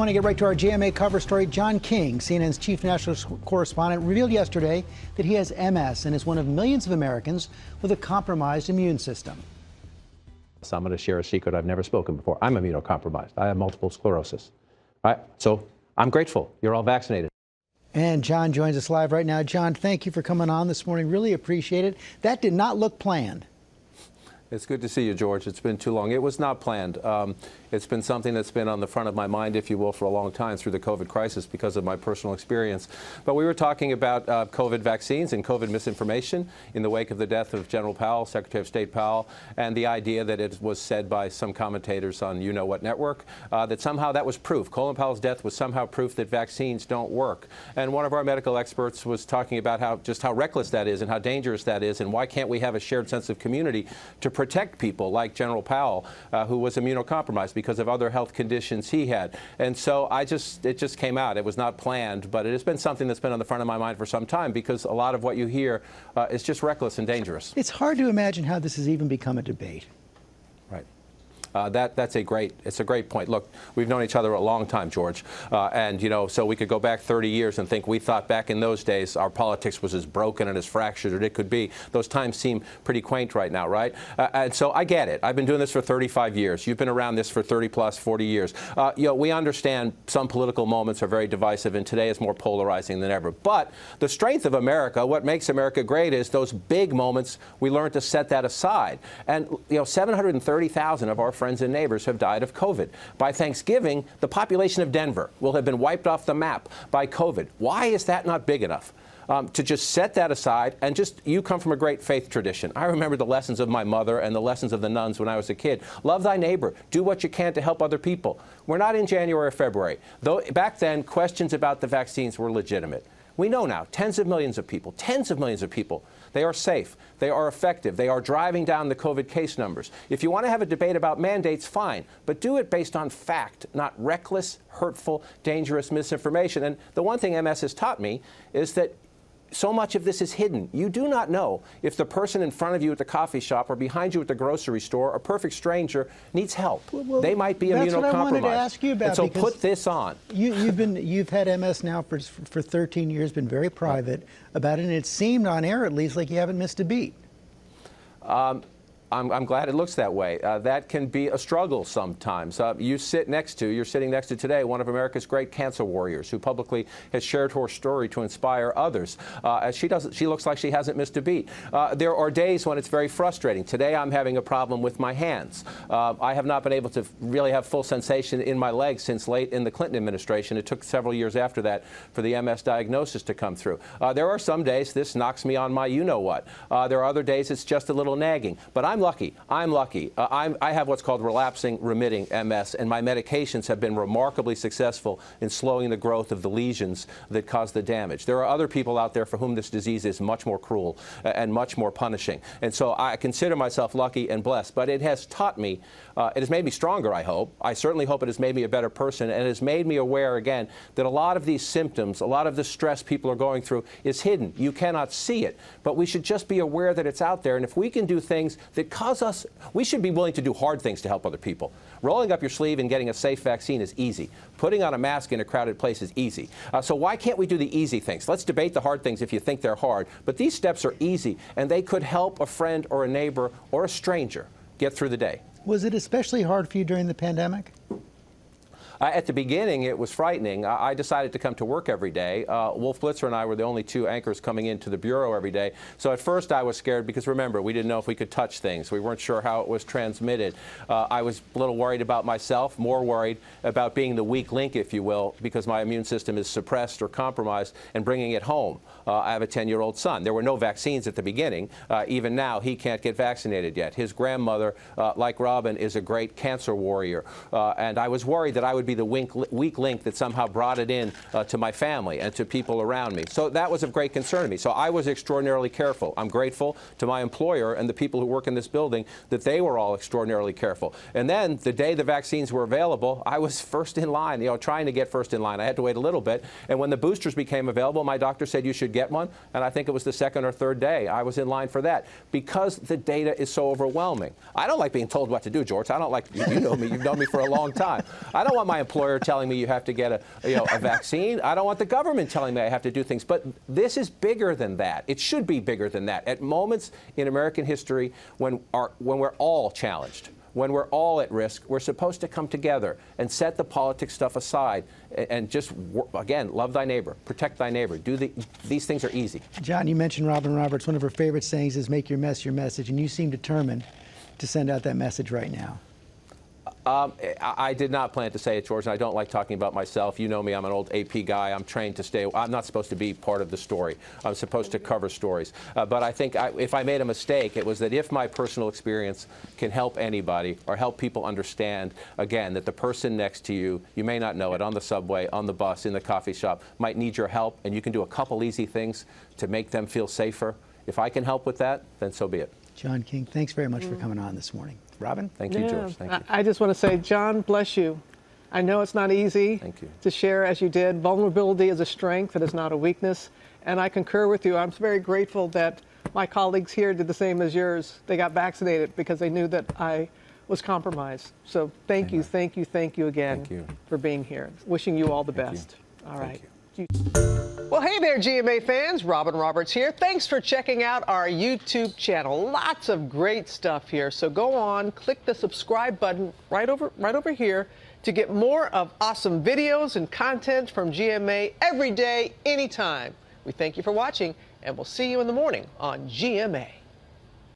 I want to get right to our GMA cover story. John King, CNN's chief national correspondent, revealed yesterday that he has MS and is one of millions of Americans with a compromised immune system. So I'm going to share a secret I've never spoken before. I'm immunocompromised. I have multiple sclerosis. All right? So I'm grateful you're all vaccinated. And John joins us live right now. John, thank you for coming on this morning. Really appreciate it. That did not look planned. It's good to see you, George. It's been too long. It was not planned. It's been something that's been on the front of my mind, if you will, for a long time through the COVID crisis because of my personal experience. But we were talking about COVID vaccines and COVID misinformation in the wake of the death of General Powell, Secretary of State Powell, and the idea that it was said by some commentators on you-know-what network that somehow that was proof. Colin Powell's death was somehow proof that vaccines don't work. And one of our medical experts was talking about just how reckless that is and how dangerous that is, and why can't we have a shared sense of community to protect people like General Powell, who was immunocompromised because of other health conditions he had. And so it just came out. It was not planned, but it has been something that's been on the front of my mind for some time because a lot of what you hear is just reckless and dangerous. It's hard to imagine how this has even become a debate. Right. It's a great point. Look, we've known each other a long time, George, and so we could go back 30 years and think we thought back in those days our politics was as broken and as fractured as it could be. Those times seem pretty quaint right now, right? And so I get it. I've been doing this for 35 years. You've been around this for 30 plus 40 years. We understand some political moments are very divisive, and today is more polarizing than ever. But the strength of America, what makes America great, is those big moments. We learned to set that aside. And 730,000 of our friends and neighbors have died of COVID. By Thanksgiving, the population of Denver will have been wiped off the map by COVID. Why is that not big enough? To just set that aside and you come from a great faith tradition. I remember the lessons of my mother and the lessons of the nuns when I was a kid. Love thy neighbor. Do what you can to help other people. We're not in January or February. Though back then, questions about the vaccines were legitimate. We know now, tens of millions of people, they are safe, they are effective, they are driving down the COVID case numbers. If you want to have a debate about mandates, fine, but do it based on fact, not reckless, hurtful, dangerous misinformation. And the one thing MS has taught me is that so much of this is hidden. You do not know if the person in front of you at the coffee shop or behind you at the grocery store, a perfect stranger, needs help. Well, they might be immunocompromised. That's what I wanted to ask you about. And so put this on. You've had MS now for 13 years, been very private about it, and it seemed on air at least like you haven't missed a beat. I'm glad it looks that way. That can be a struggle sometimes. You're sitting next to today one of America's great cancer warriors who publicly has shared her story to inspire others. As she looks like she hasn't missed a beat. There are days when it's very frustrating. Today I'm having a problem with my hands. I have not been able to really have full sensation in my legs since late in the Clinton administration. It took several years after that for the MS diagnosis to come through. There are some days this knocks me on my you-know-what. There are other days it's just a little nagging. But I'm lucky. I have what's called relapsing remitting MS, and my medications have been remarkably successful in slowing the growth of the lesions that cause the damage. There are other people out there for whom this disease is much more cruel and much more punishing. And so I consider myself lucky and blessed. But it has taught me, it has made me stronger, I hope. I certainly hope it has made me a better person, and it has made me aware again that a lot of these symptoms, a lot of the stress people are going through is hidden. You cannot see it. But we should just be aware that it's out there. And if we can do things that cause us, we should be willing to do hard things to help other people. Rolling up your sleeve and getting a safe vaccine is easy. Putting on a mask in a crowded place is easy. So why can't we do the easy things? Let's debate the hard things if you think they're hard. But these steps are easy, and they could help a friend or a neighbor or a stranger get through the day. Was it especially hard for you during the pandemic? At the beginning, it was frightening. I decided to come to work every day. Wolf Blitzer and I were the only two anchors coming into the Bureau every day. So at first I was scared because, remember, we didn't know if we could touch things. We weren't sure how it was transmitted. I was a little worried about myself, more worried about being the weak link, if you will, because my immune system is suppressed or compromised, and bringing it home. I have a 10-year-old son. There were no vaccines at the beginning. Even now, he can't get vaccinated yet. His grandmother, like Robin, is a great cancer warrior. And I was worried that I would be the weak link that somehow brought it in to my family and to people around me. So that was of great concern to me. So I was extraordinarily careful. I'm grateful to my employer and the people who work in this building that they were all extraordinarily careful. And then the day the vaccines were available, I was first in line, trying to get first in line. I had to wait a little bit. And when the boosters became available, my doctor said you should get one. And I think it was the second or third day I was in line for that because the data is so overwhelming. I don't like being told what to do, George. I don't like, you know me, you've known me for a long time. I don't want my my employer telling me you have to get a vaccine. I don't want the government telling me I have to do things. But this is bigger than that. It should be bigger than that. At moments in American history when we're all challenged, when we're all at risk, we're supposed to come together and set the politics stuff aside and just, again, love thy neighbor, protect thy neighbor. These things are easy. John, you mentioned Robin Roberts. One of her favorite sayings is make your mess your message, and you seem determined to send out that message right now. I did not plan to say it, George, and I don't like talking about myself. You know me, I'm an old AP guy. I'm trained to stay. I'm not supposed to be part of the story. I'm supposed to cover stories. But I think if I made a mistake, it was that if my personal experience can help anybody or help people understand, again, that the person next to you, you may not know it, on the subway, on the bus, in the coffee shop, might need your help, and you can do a couple easy things to make them feel safer. If I can help with that, then so be it. John King, thanks very much for coming on this morning. Robin? Thank you, George. Thank you. I just want to say, John, bless you. I know it's not easy to share as you did. Vulnerability is a strength. It is not a weakness. And I concur with you. I'm very grateful that my colleagues here did the same as yours. They got vaccinated because they knew that I was compromised. So thank you again for being here. Wishing you all the best. All right. Well, hey there, GMA fans. Robin Roberts here. Thanks for checking out our YouTube channel. Lots of great stuff here. So go on, click the subscribe button right over here to get more of awesome videos and content from GMA every day, anytime. We thank you for watching, and we'll see you in the morning on GMA.